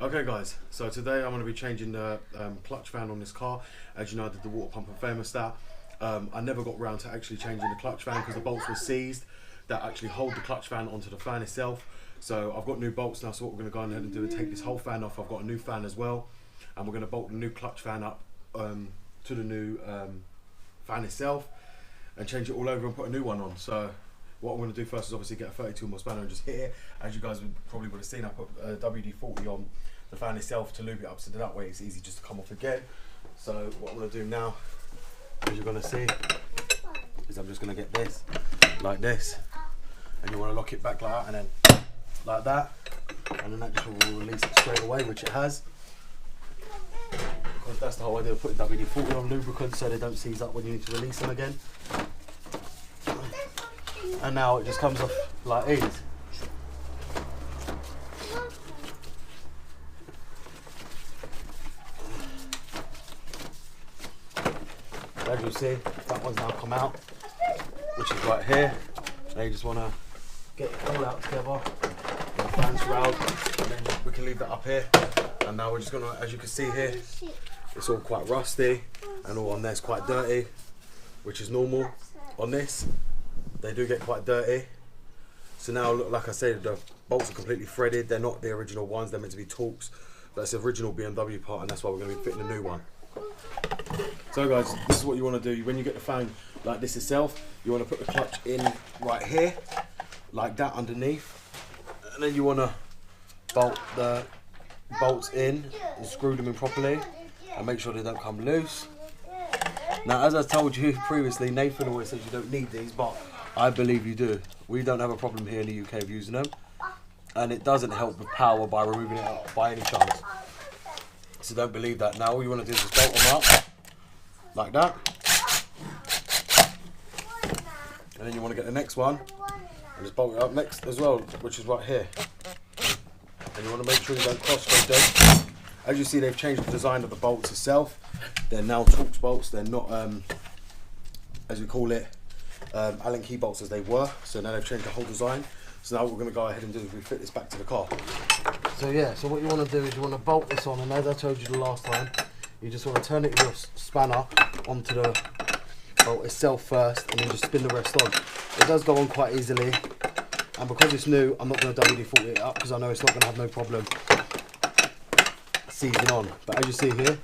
Okay guys, so today I'm going to be changing the clutch fan on this car. As you know, I did the water pump and thermostat. I never got around to actually changing the clutch fan because the bolts were seized that actually hold the clutch fan onto the fan itself. So I've got new bolts now, so what we're going to go ahead and do is take this whole fan off. I've got a new fan as well, and we're going to bolt the new clutch fan up to the new fan itself and change it all over and put a new one on. So what I'm going to do first is obviously get a 32mm spanner and just hit it. As you guys probably would have seen, I put a WD-40 on the fan itself to lube it up so that way it's easy just to come off again. So what I'm going to do now, as you're going to see, is I'm just going to get this like this, and you want to lock it back like that, and then like that, and then that just will release it straight away, which it has. Because that's the whole idea of putting WD-40 on lubricants, so they don't seize up when you need to release them again. And now it just comes off like ease. As you see, that one's now come out, which is right here. Now you just want to get it all out together, and the fans round, and then we can leave that up here. And now we're just going to, as you can see here, it's all quite rusty, and all on there's quite dirty, which is normal on this. They do get quite dirty. So now, look, like I said, the bolts are completely threaded. They're not the original ones. They're meant to be Torx. That's the original BMW part, and that's why we're going to be fitting a new one. So guys, this is what you want to do. When you get the fan like this itself, you want to put the clutch in right here, like that underneath. And then you want to bolt the bolts in and screw them in properly and make sure they don't come loose. Now, as I told you previously, Nathan always says you don't need these, but I believe you do. We don't have a problem here in the UK of using them, and it doesn't help with power by removing it out by any chance. So don't believe that. Now all you want to do is just bolt them up like that, and then you want to get the next one and just bolt it up next as well, which is right here. And you want to make sure you don't cross those. As you see, they've changed the design of the bolts itself. They're now Torx bolts. They're not, as we call it, Allen key bolts as they were. So now they've changed the whole design. So now what we're going to go ahead and do is we fit this back to the car. So yeah, so what you want to do is you want to bolt this on, and as I told you the last time, you just want to turn it with your spanner onto the bolt itself first, and then just spin the rest on. It does go on quite easily, and because it's new, I'm not going to WD-40 it up because I know it's not going to have no problem seizing on. But as you see here,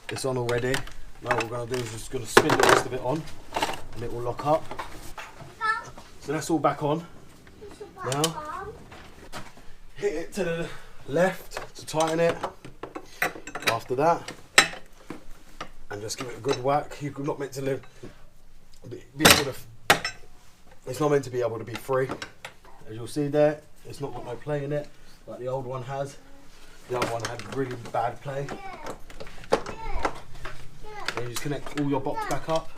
it's on already. Now what we're going to do is just going to spin the rest of it on, and it will lock up. So that's all back on. Now, hit it to the left to tighten it. After that, and just give it a good whack. You're not meant to be able to. It's not meant to be able to be free. As you'll see there, it's not got no play in it like the old one has. The other one had really bad play. And you just connect all your box back up.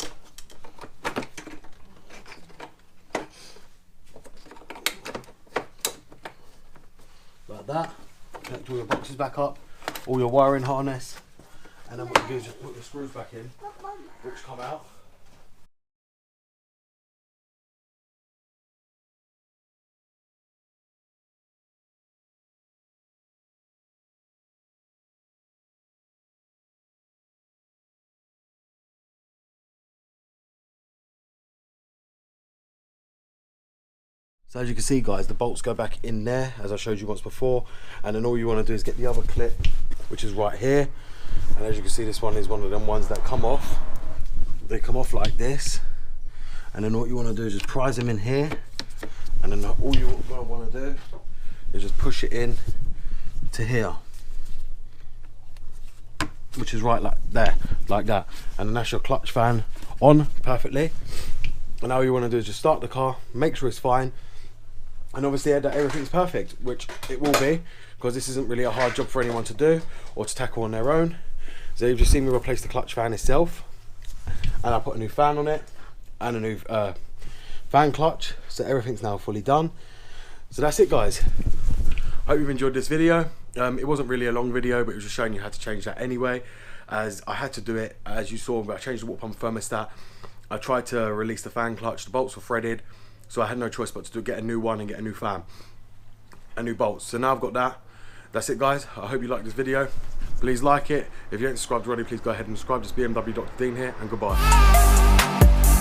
Like that. Connect all your boxes back up, all your wiring harness, and then what you do is just put the screws back in, which come out. So as you can see guys, the bolts go back in there as I showed you once before, and then all you want to do is get the other clip, which is right here, and as you can see, this one is one of them ones that come off. They come off like this, and then what you want to do is just prise them in here, and then all you want to do is just push it in to here, which is right like there, like that, and then that's your clutch fan on perfectly. And now all you want to do is just start the car, make sure it's fine, and obviously that everything's perfect, which it will be, because this isn't really a hard job for anyone to do or to tackle on their own. So you've just seen me replace the clutch fan itself, and I put a new fan on it and a new fan clutch, so everything's now fully done. So that's it guys. Hope you've enjoyed this video. It wasn't really a long video, but it was just showing you how to change that anyway, as I had to do it. As you saw, I changed the water pump thermostat. I tried to release the fan clutch, the bolts were threaded, so I had no choice but to get a new one and get a new fan, a new bolts. So now I've got that. that's it guys. I hope you liked this video. Please like it. If you ain't subscribed already, please go ahead and subscribe. Just BMW Dr. Dean here, and goodbye.